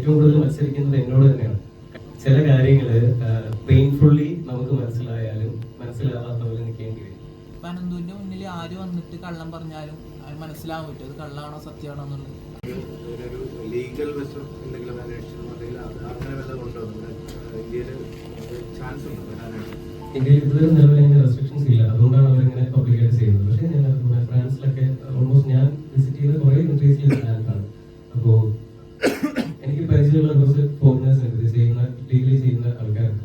ഏറ്റവും കൂടുതൽ മത്സരിക്കുന്നത് എന്നോട് തന്നെയാണ്. ചില കാര്യങ്ങള് പെയിൻഫുള്ളി നമുക്ക് മനസ്സിലായാലും മനസ്സിലാവാത്ത പോലെ നിൽക്കേണ്ടി വരും. അനന്തുവിന്റെ മുന്നിൽ ആര് വന്നിട്ട് കള്ളം പറഞ്ഞാലും മനസ്സിലാവാൻ പറ്റും അത് കള്ളാണോ സത്യമാണോ എന്നുള്ളത്. ലീഗൽ വശം എന്തെങ്കിലും അങ്ങനെ വല്ലതും ഉണ്ടോ ചാൻസ് ഉണ്ടോ? ഇന്ത്യയിൽ ഇതുവരെ നിലവിൽ അതിന്റെ റെസ്ട്രിക്ഷൻസ് ഇല്ല, അതുകൊണ്ടാണ് അവരിങ്ങനെ പബ്ലിക്കായിട്ട് ചെയ്യുന്നത്. പക്ഷേ ഞാൻ ഫ്രാൻസിലൊക്കെ ഓൾമോസ്റ്റ് ഞാൻ വിസിറ്റ് ചെയ്ത കുറേ കൺട്രീസിൽ ബാൻഡാണ്. അപ്പോൾ എനിക്ക് പരിചയമുള്ള കുറച്ച് ഫോറിനേഴ്സ് ഉണ്ട് ഇത് ചെയ്യുന്ന ലീഗലി ചെയ്യുന്ന ആൾക്കാർക്ക്.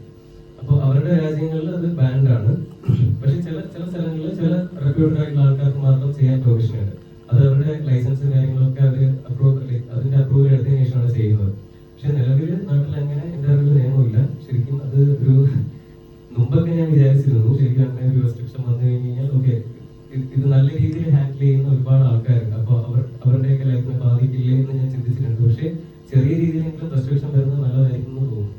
അപ്പോൾ അവരുടെ രാജ്യങ്ങളിൽ അത് ബാൻഡാണ്. പക്ഷെ ചില സ്ഥലങ്ങളിൽ ചില റെപ്യൂട്ടഡ് ആയിട്ടുള്ള ആൾക്കാർക്ക് മാത്രം ചെയ്യാൻ പ്രൊവിഷൻ ഉണ്ട്. അത് അവരുടെ ലൈസൻസും കാര്യങ്ങളൊക്കെ അവർ അതിന്റെ അപ്രൂവൽ എടുത്തതിന് ശേഷമാണ് ചെയ്യുന്നത്. പക്ഷെ നിലവിൽ നാട്ടിൽ അങ്ങനെ എൻ്റെ അറിവിൽ നിയമമില്ല. ശരിക്കും അത് ഒരു മുമ്പൊക്കെ ഞാൻ വിചാരിച്ചിരുന്നു ശരിക്കും അങ്ങനെ ഒരു റെസ്ട്രിക്ഷൻ വന്നു കഴിഞ്ഞാൽ ഓക്കെ ഇത് നല്ല രീതിയിൽ ഹാൻഡിൽ ചെയ്യുന്ന ഒരുപാട് ആൾക്കാരുണ്ട്, അപ്പോൾ അവരുടെയൊക്കെ ലൈഫിനെ ബാധിക്കില്ലേ എന്ന് ഞാൻ ചിന്തിച്ചിട്ടുണ്ട്. പക്ഷെ ചെറിയ രീതിയിലെങ്കിലും റെസ്ട്രിക്ഷൻ വരുന്നത് നല്ലതായിരിക്കും എന്ന് തോന്നുന്നു.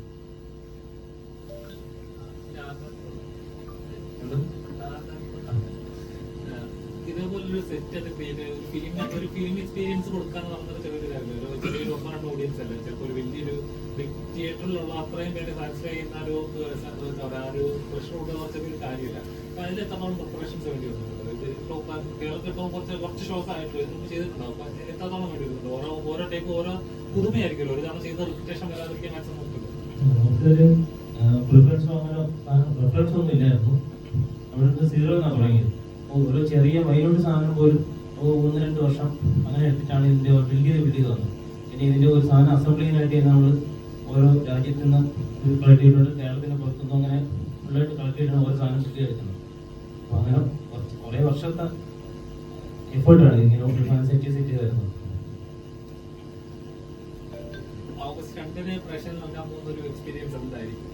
ഇതേപോലൊരു സെറ്റ് ഒക്കെ ചെയ്ത് ഒരു ഫിലിം എക്സ്പീരിയൻസ് കൊടുക്കാന്ന് പറഞ്ഞത് ചെറിയൊരു കാര്യമല്ല. ചെറിയൊരു ഒപ്പൺ ഓഡിയൻസ് അല്ല, ചിലപ്പോൾ ഒരു വലിയൊരു തിയേറ്ററിലുള്ള അത്രയും പേര് സാറ്റിസ്ഫൈ ചെയ്യുന്ന ഒരു പ്രഷർ കൊടുക്കുന്ന ചെറിയൊരു കാര്യമില്ല. അപ്പൊ അതിൽ എത്രത്തോളം പ്രിപ്പറേഷൻസ് വേണ്ടി വന്നിട്ടുണ്ട്? ഇപ്പോൾ കേരളത്തിൽ ഇപ്പോൾ കുറച്ച് ഷോസ് ആയിട്ട് നമ്മൾ ചെയ്തിട്ടുണ്ടാവും. അപ്പൊ എത്രത്തോളം വേണ്ടി വരുന്നുണ്ട്? ഓരോ ടേക്ക് ഓരോ പുതുമയായിരിക്കുമല്ലോ. ഒരു തവണ ചെയ്ത റിപ്പീറ്റേഷൻ വരാതിരിക്കാൻ മാക്സിമം നോക്കില്ല. നമുക്കൊരു പ്രിഫറൻസോ അങ്ങനെ പ്രിഫറൻസ് ഒന്നും ഇല്ലായിരുന്നു. അവിടെ സീറോ എന്നാണ് തുടങ്ങിയത്. ഒരു ചെറിയ മൈനോട്ട് സാധനം പോലും 1-2 വർഷം അങ്ങനെ എടുത്തിട്ടാണ് ഇതിന്റെ വലിയ വന്നത്. ഇനി ഇതിന്റെ ഒരു സാധനം അസംബ്ലി ചെയ്യാനായിട്ട് നമ്മൾ ഓരോ രാജ്യത്തു നിന്ന് കളക്ട് ചെയ്തിട്ടുണ്ട്. കേരളത്തിന്റെ പുറത്തുനിന്ന് അങ്ങനെ ഉള്ളതായിട്ട് കളക്ട് ചെയ്തിട്ടാണ് ഓരോ സാധനം ശുദ്ധി എടുക്കുന്നത്. അപ്പൊ അങ്ങനെ കുറെ വർഷത്തെ എഫേർട്ടാണ് ഇങ്ങനെ സെറ്റ് ചെയ്ത് വരുന്നത്. ഓഗസ്റ്റ് 2 പ്രേക്ഷകർ നൽകാൻ പോകുന്ന ഒരു എക്സ്പീരിയൻസ് എന്തായിരിക്കും?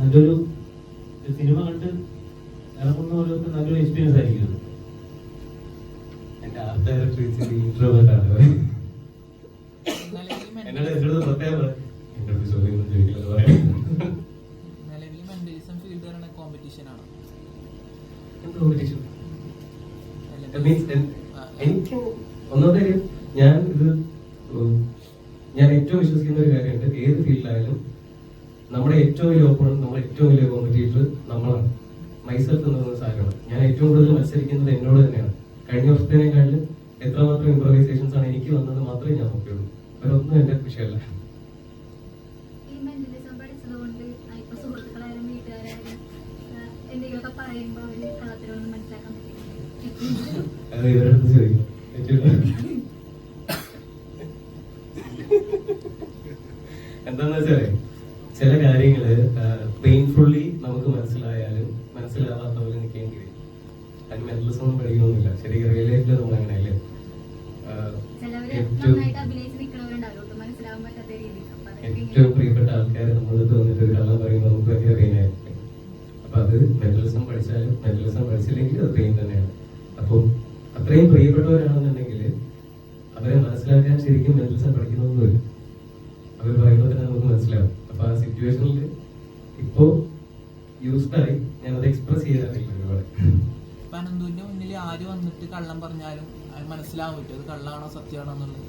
നല്ലൊരു സിനിമ കണ്ട് ഇറങ്ങുന്നവർക്ക് നല്ലൊരു എക്സ്പീരിയൻസ് ആയിരിക്കും. എന്റെ ആർട്ട് ഡയറക്ടർ ഇൻട്രോവേർട്ട് ആണ്. നിലവിൽ മെന്റലിസം ഫീൽഡ് പറയുന്ന കോമ്പറ്റീഷൻ ആണ്. എനിക്ക് ഒന്നാമത്തെ ഞാൻ ഏറ്റവും വിശ്വസിക്കുന്ന ഒരു കാര്യമുണ്ട്. ഏത് ഫീൽഡിലായാലും നമ്മുടെ ഏറ്റവും വലിയ ഓപ്പണന്റ്, നമ്മുടെ ഏറ്റവും വലിയ കോമ്പറ്റീറ്റർ നമ്മളാണ്. മൈസെൽഫ് എന്ന് പറയുന്ന സാധനമാണ്. ഞാൻ ഏറ്റവും കൂടുതൽ മത്സരിക്കുന്നത് എന്നോട് തന്നെയാണ്. കഴിഞ്ഞ വർഷത്തിനേക്കാളും എത്രമാത്രം ഇംപ്രവൈസേഷൻസ് ആണ് എനിക്ക് വന്നത് മാത്രമേ ഞാൻ നോക്കിയുള്ളൂ. അവരൊന്നും എന്റെ വിഷയമല്ല. അത് ഇവരടുത്ത് ചോദിക്കും. എന്താന്ന് വെച്ചാല് ചില കാര്യങ്ങള് പെയിൻഫുള്ളി നമുക്ക് മനസ്സിലായാലും മനസ്സിലാവാത്ത പോലെ നിൽക്കേണ്ടി വരും. അതിന് മെന്റലിസം ഒന്നും പഠിക്കണമെന്നില്ല. ശരിക്കും റിയൽ ലൈഫിൽ നമ്മൾ അങ്ങനെയല്ലേ. ഏറ്റവും പ്രിയപ്പെട്ട ആൾക്കാർ നമ്മളടുത്ത് വന്നിട്ട് ഒരു കള്ളം പറയുമ്പോൾ നമുക്ക് ഭയങ്കര പെയിൻ ആയിരിക്കും. അപ്പൊ അത് മെന്റലിസം പഠിച്ചാലും മെന്റലിസം പഠിച്ചില്ലെങ്കിൽ അത് പെയിൻ തന്നെയാണ്. അപ്പോൾ അത്രയും പ്രിയപ്പെട്ടവരാണെന്നുണ്ടെങ്കിൽ അവരെ മനസ്സിലാക്കാൻ ശരിക്കും മെന്റലിസം പഠിക്കണമെന്നില്ല. അവർ പറയുമ്പോൾ തന്നെ നമുക്ക് മനസ്സിലാവും. അപ്പൊ ആ സിറ്റുവേഷനിൽ ഇപ്പോ യൂസ്ഡായി ഞാനത് എക്സ്പ്രസ് ചെയ്യാറില്ല ഒരുപാട്. അനന്തുവിന്റെ മുന്നിൽ ആര് വന്നിട്ട് കള്ളം പറഞ്ഞാലും മനസ്സിലാവാൻ പറ്റും അത് കള്ളാണോ സത്യമാണോ എന്നുള്ളത്.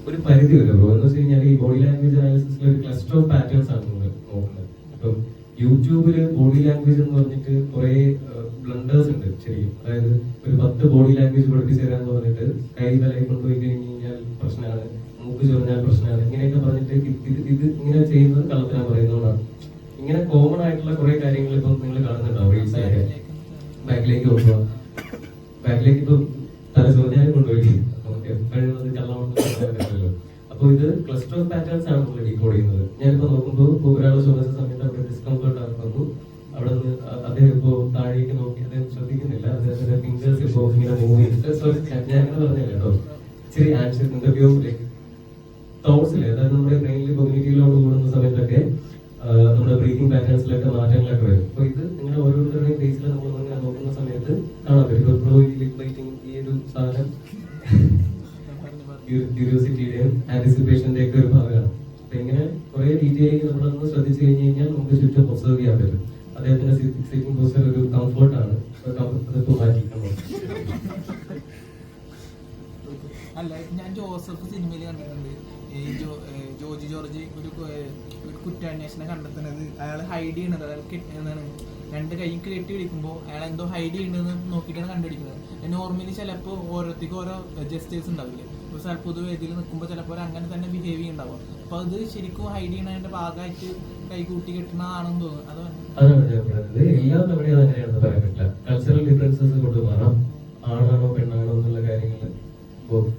ഒരു പരിധി വരെ ബ്രോ എന്ന് വെച്ച് കഴിഞ്ഞാൽ ഈ ബോഡി ലാംഗ്വേജ് അനാലിസിസിൽ ഒരു ക്ലസ്റ്റർ ഓഫ് പാറ്റേൺസ് ആണ് നമ്മൾ നോക്കുന്നത്. ഇപ്പം യൂട്യൂബില് ബോഡി ലാംഗ്വേജ് എന്ന് പറഞ്ഞിട്ട് കുറെ ബ്ലണ്ടേഴ്സ് ഉണ്ട് ശരിക്കും. അതായത് ഒരു 10 ബോഡി ലാംഗ്വേജ് പഠിപ്പിച്ചു തരാന്ന് പറഞ്ഞിട്ട് കൈ തലയിൽ കൊണ്ടുപോയി കഴിഞ്ഞ് കഴിഞ്ഞാൽ പ്രശ്നമാണ്, മൂക്ക് ചൊറിഞ്ഞാൽ പ്രശ്നമാണ്, ഇങ്ങനെയൊക്കെ പറഞ്ഞിട്ട് ഇത് ഇങ്ങനെ ചെയ്യുന്നത് കള്ളത്തിനാ പറയുന്നതുകൊണ്ടാണ്. ഇങ്ങനെ കോമൺ ആയിട്ടുള്ള കുറെ കാര്യങ്ങൾ ഇപ്പം നിങ്ങൾ കാണുന്നുണ്ടാവും റീൽസിലൊക്കെ. ബാക്കിലേക്ക് കൊണ്ടുപോകാം, ബാക്കിലേക്ക് ഇപ്പം തല ചൊറിഞ്ഞാലും കൊണ്ടുപോയി എപ്പോഴും അത് കള്ളമല്ലോ. അപ്പൊ ഇത് ക്ലസ്റ്റർ ഓഫ് പാറ്റേൺസ് ആണ് നമ്മൾ ഡീകോഡ് ചെയ്യുന്നത്. ഞാനിപ്പോ നോക്കുമ്പോൾ ഒരാൾ ചോദിച്ച സമയത്ത് അവിടെ ഡിസ്കംഫർട്ട് ആക്കുന്നു. അവിടെ നിന്ന് അദ്ദേഹം ഇപ്പോ താഴേക്ക് നോക്കി അദ്ദേഹം ശ്രദ്ധിക്കുന്നില്ല. അദ്ദേഹത്തിന്റെ ഫിംഗേഴ്സ് ഇപ്പോ ഇങ്ങനെ മൂവ് ചെയ്തിട്ട് സോറി ഞാൻ അങ്ങനെ പറഞ്ഞില്ല കേട്ടോ. ഇച്ചിരി ആൻഷ്യസ് ഇന്റർവ്യൂ തോട്ട്സില്, അതായത് നമ്മുടെ ബ്രെയിനിൽ കോഗ്നിറ്റീവിലോട്ട് കൂടുന്ന സമയത്തൊക്കെ നമ്മുടെ ബ്രീതിങ് പാറ്റേൺസിലൊക്കെ മാറ്റങ്ങളൊക്കെ വരും. അപ്പൊ ഇത് നിങ്ങളുടെ ഓരോരുത്തരുടെയും ഫേസിൽ നമ്മൾ ഇങ്ങനെ നോക്കുന്ന സമയത്ത് കാണാൻ പറ്റും. ഈ ഒരു സാധനം ക്യൂരിയോസിറ്റിയുടെയും ആന്റിസിപ്പേഷന്റെ ഒക്കെ ഒരു ഭാഗമാണ്. അപ്പൊ ഇങ്ങനെ കുറെ ഡീറ്റെയിലിംഗ് നമ്മളൊന്ന് ശ്രദ്ധിച്ചു കഴിഞ്ഞ് കഴിഞ്ഞാൽ നമുക്ക് ചുറ്റും ഒബ്സർവ് ചെയ്യാൻ പറ്റും. അദ്ദേഹത്തിന്റെ സിറ്റിംഗ് പോസ്റ്റർ ഒരു കംഫർട്ടാണ്. അതിപ്പോ മാറ്റിക്കണം. അല്ല, ഞാൻ ജോസഫ് സിനിമയിൽ കണ്ടിട്ടുണ്ട്. ഈ ജോർജ് ഒരു കുറ്റാന്വേഷണം കണ്ടെത്തുന്നത് അയാൾ ഹൈഡ് ചെയ്യണത്, അയാൾ എന്താണ് 2 കൈയും കെട്ടി പിടിക്കുമ്പോൾ അയാൾ എന്തോ ഹൈഡ് ചെയ്യണമെന്ന് നോക്കിയിട്ടാണ് കണ്ടുപിടിക്കുന്നത്. നോർമലി ചിലപ്പോൾ ഓരോരുത്തർക്കും ഓരോ ജസ്റ്റേഴ്സ് ഉണ്ടാവില്ലേ, ഇപ്പോൾ പൊതു വേദിയിൽ നിൽക്കുമ്പോൾ ചിലപ്പോൾ അങ്ങനെ തന്നെ ബിഹേവ് ചെയ്യുന്നുണ്ടാവും. അപ്പോൾ അത് ശരിക്കും ഹൈഡ് ചെയ്യണതിന്റെ ഭാഗമായിട്ട് കൈ കൂട്ടി കെട്ടുന്നതാണെന്ന് തോന്നുന്നു. അതാണ് ഞാൻ പറയുന്നത്. എല്ലാ തവണയും അങ്ങനെയാണെന്ന് പറയാൻ പറ്റില്ല. കൾച്ചറൽ ഡിഫറൻസസ് കൊണ്ട് മാറാം. ആണാണോ പെണ്ണാണോ എന്നുള്ള കാര്യങ്ങൾ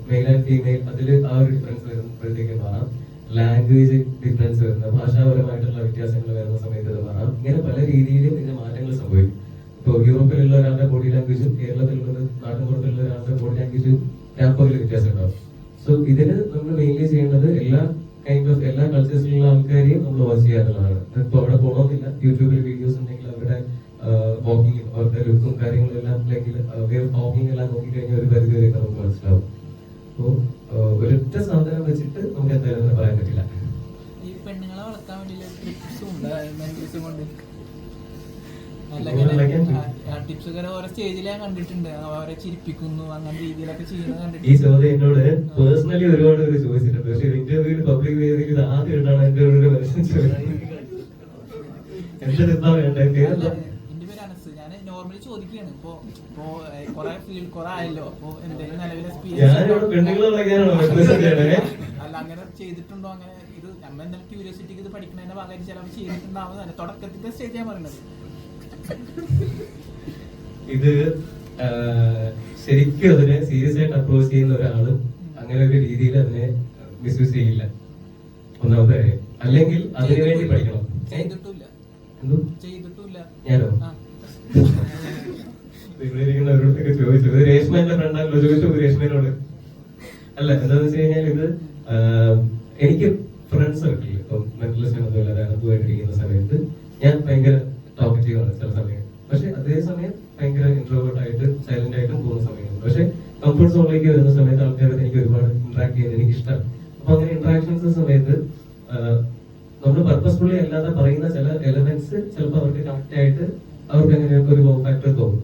മെയിൽ ആൻഡ് ഫീമെയിൽ അതിൽ ആ ഒരു ഡിഫറൻസ് വരുമ്പോഴത്തേക്ക് മാറാം. ലാംഗ്വേജ് ഡിഫറൻസ് വരുന്ന ഭാഷാപരമായിട്ടുള്ള വ്യത്യാസങ്ങൾ വരുന്ന സമയത്ത് ഇത് മാറാം. ഇങ്ങനെ പല രീതിയിലും ഇതിന് മാറ്റങ്ങൾ സംഭവിക്കും. ഇപ്പോൾ യൂറോപ്പിലുള്ള ഒരാളുടെ ബോഡി ലാംഗ്വേജും കേരളത്തിലുള്ള നാട്ടിൻപുറത്തുള്ള ഒരാളുടെ ബോഡി ലാംഗ്വേജും രാപ്പകൽ വ്യത്യാസം ഉണ്ടാവും. സോ ഇതിന് നമ്മൾ മെയിൻലി ചെയ്യേണ്ടത് എല്ലാ കൾച്ചേഴ്സിലുള്ള ആൾക്കാരെയും നമ്മൾ വാച്ച് ചെയ്യാറുള്ളതാണ്. ഇപ്പോൾ അവിടെ പോകണമെന്നില്ല, യൂട്യൂബിൽ വീഡിയോസ് ഉണ്ടെങ്കിൽ അവരുടെ വാക്കിംഗ്, അവരുടെ ലുക്കും കാര്യങ്ങളും എല്ലാം, അല്ലെങ്കിൽ വാക്കിംഗ് എല്ലാം നോക്കിക്കഴിഞ്ഞാൽ ഒരു പരിധി വരെയൊക്കെ നമുക്ക് മനസ്സിലാവും. അപ്പോൾ ഒരൊറ്റ സാധനം വെച്ചിട്ട് നമുക്ക് എന്തായാലും അങ്ങനെ പറയാൻ പറ്റില്ല. ഈ പെണ്ണുങ്ങളെ വളർത്താൻ വേണ്ടിയുള്ള ടിപ്സും ഉണ്ട് മെന്റൽസും കൊണ്ട്. ടിപ്സ് ഒക്കെ ഓരോ സ്റ്റേജിൽ ഞാൻ കണ്ടിട്ടുണ്ട്. അവരെ ചിരിപ്പിക്കുന്നു, അങ്ങനെ രീതിയിലൊക്കെ ചെയ്യുന്നത് ഈ കണ്ടിട്ടുണ്ട്. ചോദ്യം എന്നോട് പേഴ്സണലി ഒരുപാട് പേര് ചോദിച്ചിട്ടുണ്ട്. പക്ഷെ ഇന്റർവ്യൂ പബ്ലിക് വേദിയിൽ ഇത് ആദ്യമായിട്ടാണ് എന്റെ ഒരു മനുഷ്യൻ എന്റെ എന്താ വേണ്ടത്? എന്റെ പേര് അനസ്. ഞാൻ നോർമലി ചോദിക്കുകയാണ്. ഇപ്പൊ കുറെ ആയല്ലോ, അപ്പൊ എന്തെങ്കിലും നിലവിലെ അല്ല അങ്ങനെ ചെയ്തിട്ടുണ്ടോ? അങ്ങനെ ഇത് നമ്മൾ എന്തായാലും ക്യൂരിയോസിറ്റിക്ക് ഇത് പഠിക്കുന്നതിന്റെ ഭാഗമായിട്ട് ചിലപ്പോൾ ചെയ്തിട്ടുണ്ടാവുന്നതല്ല. തുടക്കത്തിന്റെ സ്റ്റേജ് ഞാൻ പറയുന്നത്. ഇത് ശരിക്കും അതിനെ സീരിയസ് ആയിട്ട് അപ്രോച്ച് ചെയ്യുന്ന ഒരാള് അങ്ങനെ ഒരു രീതിയിൽ അതിനെ മിസ്യൂസ് ചെയ്യില്ല, ഒന്നാമത്തെ കാര്യം. അല്ലെങ്കിൽ അതിനുവേണ്ടി പഠിക്കണം. ചെയ്തിട്ടില്ല. ഞാനോ ഇവിടെ ഇരിക്കുന്നവരോടൊക്കെ ചോദിച്ചു. ഇത് രേഷ്മന്റെ ഫ്രണ്ടാണല്ലോ, ചോദിച്ചു രേഷ്മനോട്. അല്ല, എന്താന്ന് വെച്ച് കഴിഞ്ഞാൽ ഇത് എനിക്ക് ഫ്രണ്ട്സ് സർക്കിൾ ഇപ്പം മെന്റലിസ്റ്റ് എന്നതുപോലെ അനുഭവമായിട്ടിരിക്കുന്ന സമയത്ത് ഞാൻ ഭയങ്കര ടോക്കറ്റീവ് ആണ് ചില സമയം. പക്ഷെ അതേസമയം ഭയങ്കര ഇൻട്രോവേർട്ട് ആയിട്ട് സൈലന്റ് ആയിട്ടും പോകുന്ന സമയമുണ്ട്. പക്ഷെ കംഫർട്ട് സോണിലേക്ക് വരുന്ന സമയത്ത് ആൾക്കാരോട് എനിക്ക് ഒരുപാട് ഇന്ററാക്ട് ചെയ്യാൻ എനിക്ക് ഇഷ്ടമാണ്. അപ്പൊ അങ്ങനെ ഇന്ററാക്ഷൻസ് സമയത്ത് നമ്മൾ പർപ്പസ്ഫുള്ളി അല്ലാതെ പറയുന്ന ചില എലമെന്റ്സ് ചിലപ്പോൾ അവർക്ക് കണക്ട് ആയിട്ട് അവർക്ക് അങ്ങനെയൊക്കെ ഒരു ലോ ഫാക്ടർ തോന്നും.